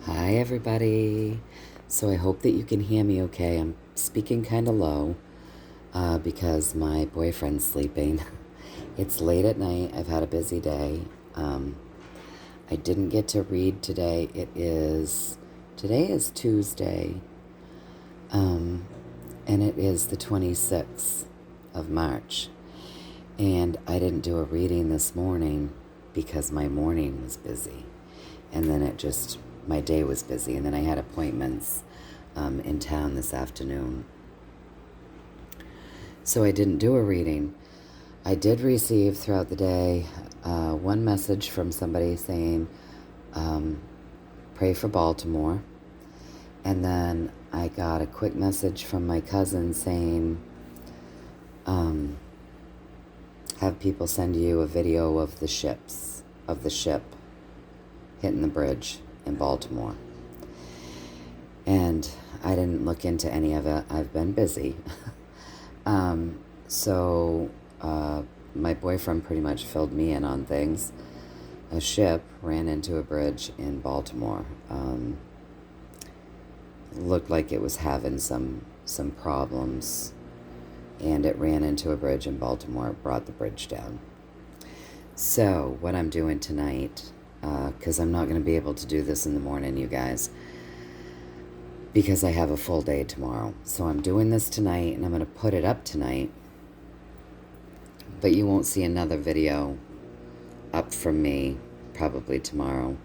Hi, everybody. So I hope that you can hear me okay. I'm speaking kind of low because my boyfriend's sleeping. It's late at night. I've had a busy day. I didn't get to read today. Today is Tuesday, and it is the 26th of March. And I didn't do a reading this morning because my morning was busy. And then my day was busy, and then I had appointments in town this afternoon. So I didn't do a reading. I did receive throughout the day one message from somebody saying, pray for Baltimore. And then I got a quick message from my cousin saying, have people send you a video of the ship hitting the bridge in Baltimore. And I didn't look into any of it. I've been busy. So my boyfriend pretty much filled me in on things. A ship ran into a bridge in Baltimore. Looked like it was having some problems, and it ran into a bridge in Baltimore. It brought the bridge down. So what I'm doing tonight, because I'm not going to be able to do this in the morning, you guys, because I have a full day tomorrow. So I'm doing this tonight, and I'm going to put it up tonight, but you won't see another video up from me probably tomorrow,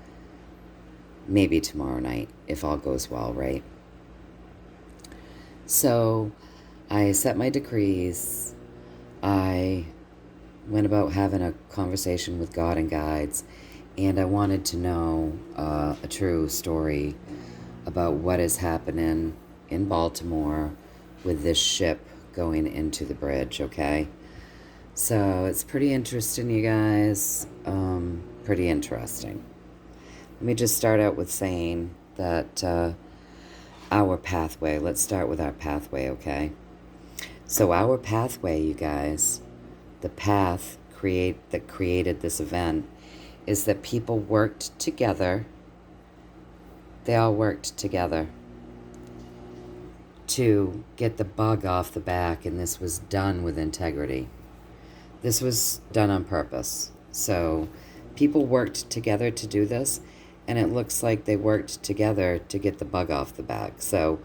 maybe tomorrow night, if all goes well, right? So I set my decrees. I went about having a conversation with God and guides, and I wanted to know a true story about what is happening in Baltimore with this ship going into the bridge, okay? So it's pretty interesting, you guys. Pretty interesting. Let me just start out with saying that our pathway, let's start with our pathway, okay? So our pathway, you guys, the path that created this event is that people worked together. They all worked together to get the bug off the back, and this was done with integrity. This was done on purpose. So people worked together to do this, and it looks like they worked together to get the bug off the back. So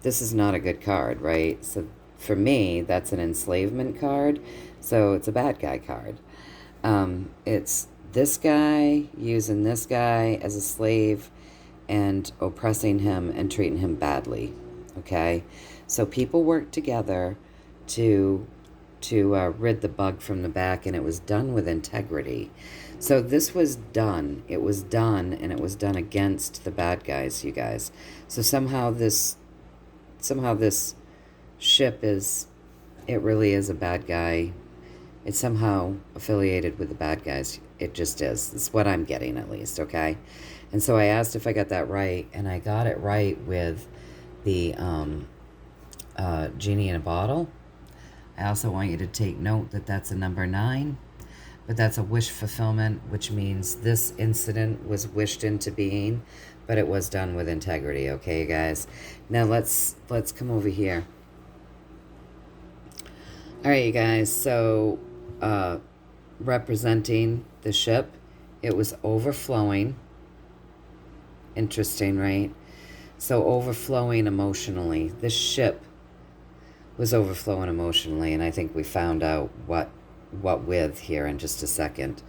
this is not a good card, right? So for me, that's an enslavement card. So it's a bad guy card. It's this guy using this guy as a slave and oppressing him and treating him badly, okay? So people worked together to rid the bug from the back, and it was done with integrity. So this was done. It was done, and it was done against the bad guys, you guys. So somehow this ship it really is a bad guy. It's somehow affiliated with the bad guys. It just is. It's what I'm getting, at least, okay? And so I asked if I got that right, and I got it right with the genie in a bottle. I also want you to take note that that's a number 9, but that's a wish fulfillment, which means this incident was wished into being, but it was done with integrity, okay, you guys? Now let's come over here. All right, you guys, so representing the ship, it was overflowing. Interesting, right? So overflowing emotionally. This ship was overflowing emotionally, and I think we found out what with here in just a second.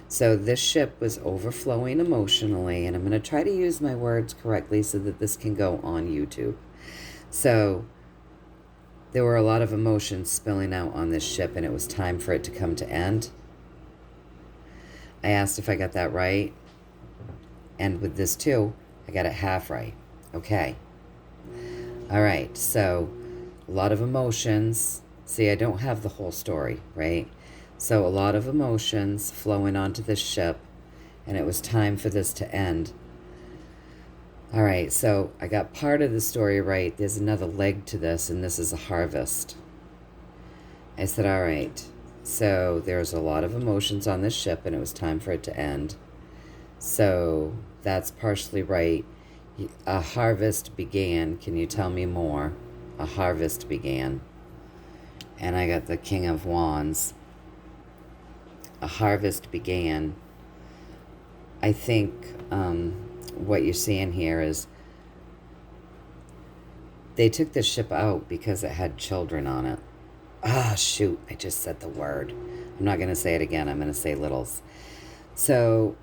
So this ship was overflowing emotionally, and I'm going to try to use my words correctly so that this can go on YouTube. So there were a lot of emotions spilling out on this ship, and it was time for it to come to end. I asked if I got that right, and with this too, I got it half right. Okay. All right, so a lot of emotions. See, I don't have the whole story, right? So a lot of emotions flowing onto this ship, and it was time for this to end. All right, so I got part of the story right. There's another leg to this, and this is a harvest. I said, all right, so there's a lot of emotions on this ship, and it was time for it to end. So That's partially right. A harvest began. Can you tell me more? A harvest began. And I got the King of Wands. A harvest began. I think what you're seeing here is they took the ship out because it had children on it. Ah, shoot, I just said the word. I'm not going to say it again. I'm going to say littles. So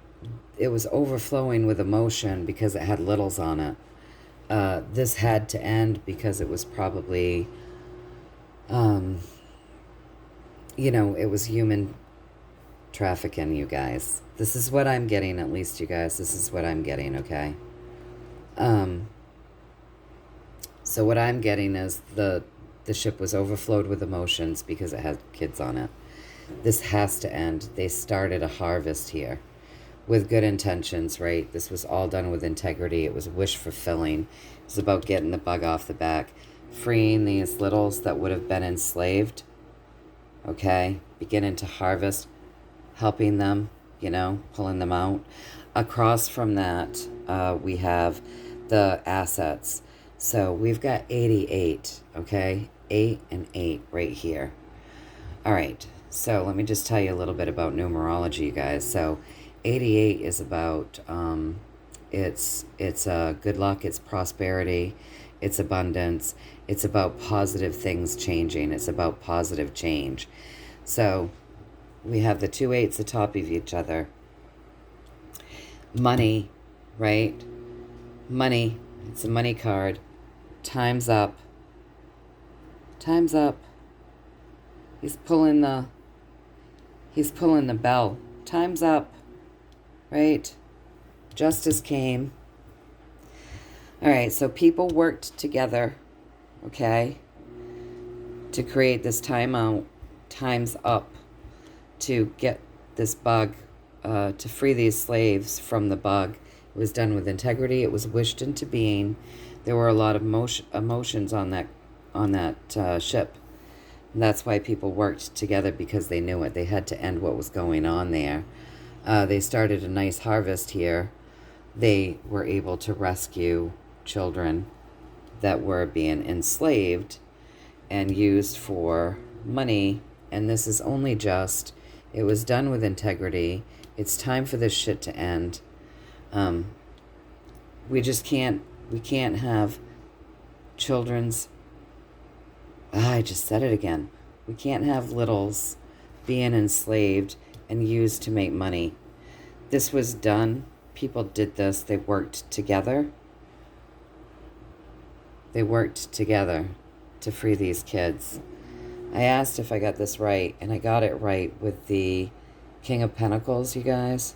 it was overflowing with emotion because it had littles on it. This had to end because it was probably, it was human trafficking, you guys. This is what I'm getting, at least, you guys. This is what I'm getting, okay? So what I'm getting is the ship was overflowed with emotions because it had kids on it. This has to end. They started a harvest here with good intentions, right? This was all done with integrity. It was wish fulfilling. It was about getting the bug off the back, freeing these littles that would have been enslaved, okay? Beginning to harvest, helping them, pulling them out. Across from that, we have the assets. So we've got 88, okay? 8 and 8 right here. All right, so let me just tell you a little bit about numerology, you guys. So 88 is about, it's good luck, it's prosperity, it's abundance, it's about positive things changing, it's about positive change. So we have the 2 8s atop of each other. Money, right? Money, it's a money card. Time's up. Time's up. He's pulling the bell. Time's up. Right? Justice came. All right, so people worked together, okay, to create this timeout. Time's up to get this bug, to free these slaves from the bug. It was done with integrity. It was wished into being. There were a lot of emotions on that ship. And that's why people worked together, because they knew it. They had to end what was going on there. They started a nice harvest here. They were able to rescue children that were being enslaved and used for money. And this is only just. It was done with integrity. It's time for this shit to end. We can't have children's. I just said it again. We can't have littles being enslaved and used to make money. This was done. People did this. They worked together. They worked together to free these kids. I asked if I got this right, and I got it right with the King of Pentacles, you guys.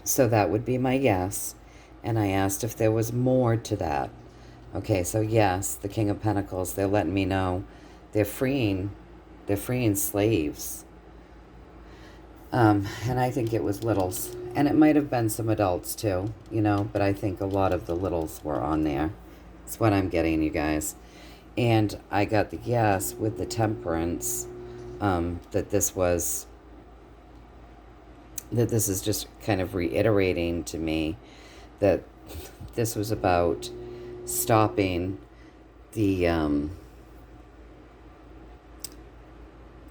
So that would be my guess. And I asked if there was more to that. Okay, so yes, the King of Pentacles, they're letting me know they're freeing slaves. And I think it was littles. And it might have been some adults too, but I think a lot of the littles were on there. That's what I'm getting, you guys. And I got the yes with the Temperance, that this is just kind of reiterating to me that this was about stopping the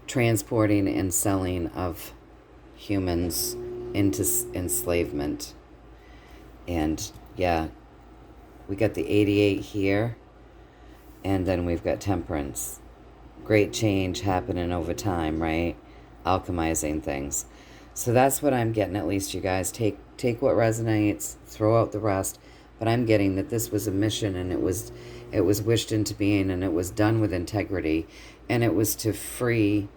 transporting and selling of humans into enslavement. And yeah, we got the 88 here, and then we've got Temperance. Great change happening over time, right? Alchemizing things. So that's what I'm getting, at least, you guys. Take what resonates, throw out the rest. But I'm getting that this was a mission, and it was wished into being, and it was done with integrity, and it was to free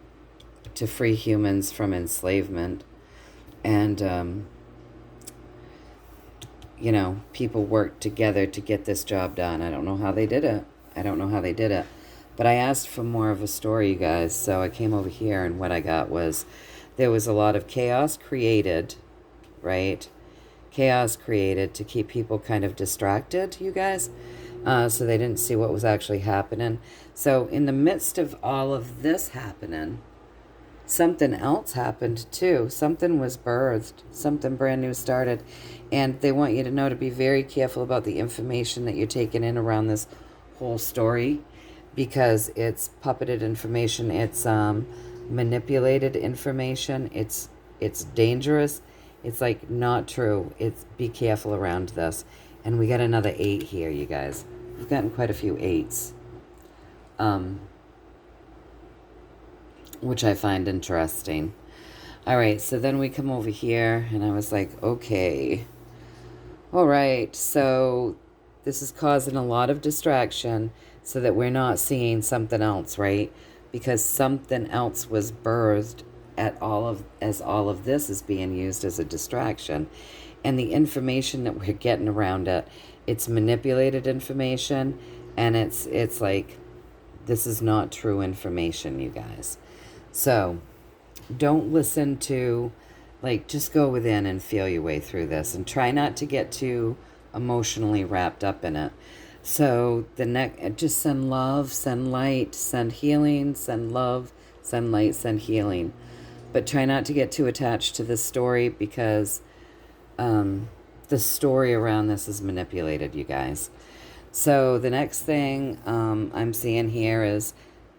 humans from enslavement. And people worked together to get this job done. I don't know how they did it. But I asked for more of a story, you guys. So I came over here, and what I got was there was a lot of chaos created, right? Chaos created to keep people kind of distracted, you guys, so they didn't see what was actually happening. So in the midst of all of this happening, something else happened too. Something was birthed, something brand new started. And they want you to know to be very careful about the information that you're taking in around this whole story, because it's puppeted information, it's manipulated information, it's dangerous, it's like not true. It's be careful around this. And we got another 8 here, you guys. We've gotten quite a few 8s. Which I find interesting. All right, so then we come over here, and I was like, okay, all right, so this is causing a lot of distraction so that we're not seeing something else, right? Because something else was birthed as all of this is being used as a distraction. And the information that we're getting around it, it's manipulated information, and it's like, this is not true information, you guys. So don't listen to, like, just go within and feel your way through this, and try not to get too emotionally wrapped up in it. So just send love, send light, send healing, send love, send light, send healing. But try not to get too attached to this story, because the story around this is manipulated, you guys. So the next thing I'm seeing here is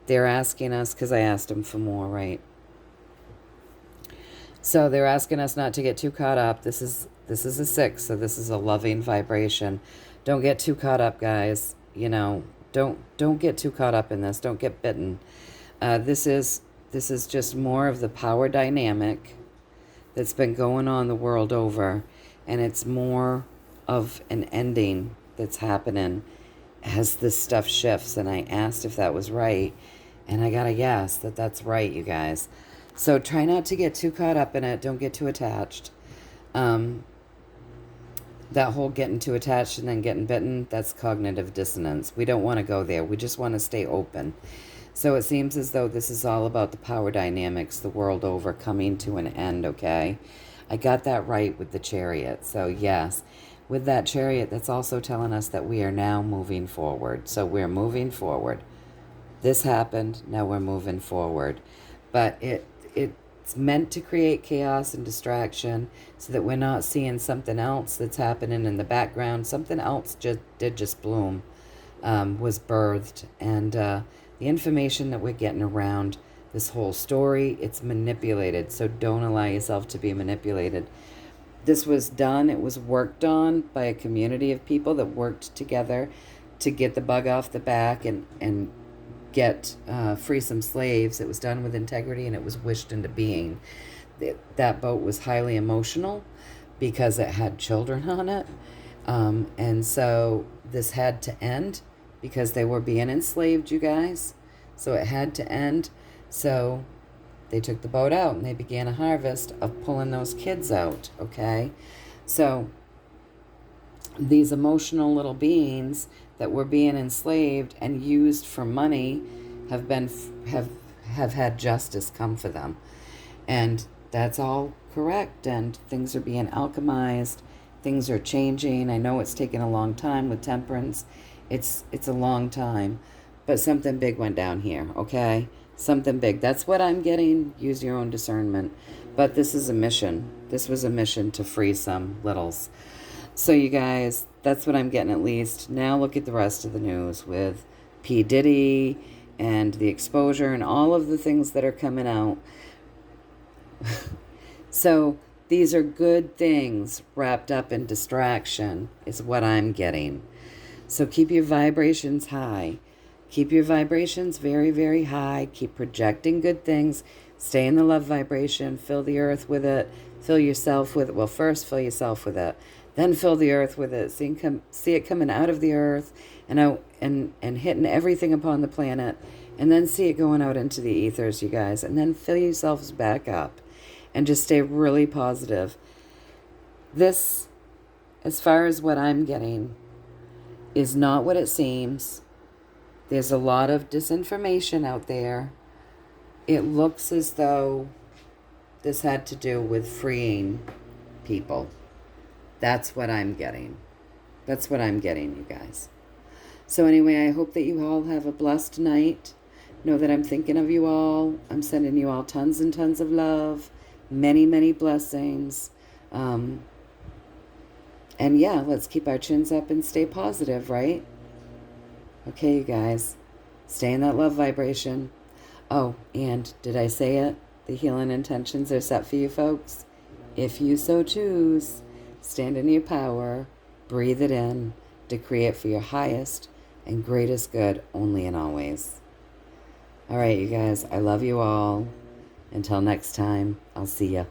they're asking us, because I asked them for more, right? So they're asking us not to get too caught up. This is a 6, so this is a loving vibration. Don't get too caught up, guys. You know, don't get too caught up in this. Don't get bitten. This is just more of the power dynamic that's been going on the world over, and it's more of an ending that's happening as this stuff shifts. And I asked if that was right, and I got a yes, that's right, you guys. So try not to get too caught up in it. Don't get too attached. That whole getting too attached and then getting bitten, that's cognitive dissonance. We don't want to go there. We just want to stay open. So it seems as though this is all about the power dynamics the world over coming to an end, okay? I got that right with the Chariot. So yes, with that Chariot, that's also telling us that we are now moving forward. So we're moving forward. This happened, now we're moving forward. But it's meant to create chaos and distraction so that we're not seeing something else that's happening in the background. Something else just bloom, was birthed. And the information that we're getting around this whole story, it's manipulated. So don't allow yourself to be manipulated. This was done, it was worked on by a community of people that worked together to get the bug off the back and get free some slaves. It was done with integrity, and it was wished into being. That boat was highly emotional because it had children on it. And so this had to end because they were being enslaved, you guys. So it had to end. So they took the boat out and they began a harvest of pulling those kids out, okay? So these emotional little beings that were being enslaved and used for money have had justice come for them. And that's all correct, and things are being alchemized. Things are changing. I know it's taken a long time with temperance. It's a long time, but something big went down here, okay? Something big. That's what I'm getting. Use your own discernment. But this is a mission. This was a mission to free some littles. So you guys, that's what I'm getting at least. Now look at the rest of the news with P. Diddy and the exposure and all of the things that are coming out. So these are good things wrapped up in distraction is what I'm getting. So keep your vibrations high. Keep your vibrations very, very high. Keep projecting good things. Stay in the love vibration. Fill the earth with it. Fill yourself with it. Well, first fill yourself with it. Then fill the earth with it. See it coming out of the earth and out and hitting everything upon the planet. And then see it going out into the ethers, you guys. And then fill yourselves back up. And just stay really positive. This, as far as what I'm getting, is not what it seems. There's a lot of disinformation out there. It looks as though this had to do with freeing people. That's what I'm getting. That's what I'm getting, you guys. So anyway, I hope that you all have a blessed night. Know that I'm thinking of you all. I'm sending you all tons and tons of love, many, many blessings. And yeah, let's keep our chins up and stay positive, right? Okay, you guys, stay in that love vibration. Oh, and did I say it? The healing intentions are set for you folks. If you so choose, stand in your power, breathe it in, decree it for your highest and greatest good only and always. All right, you guys, I love you all. Until next time, I'll see ya.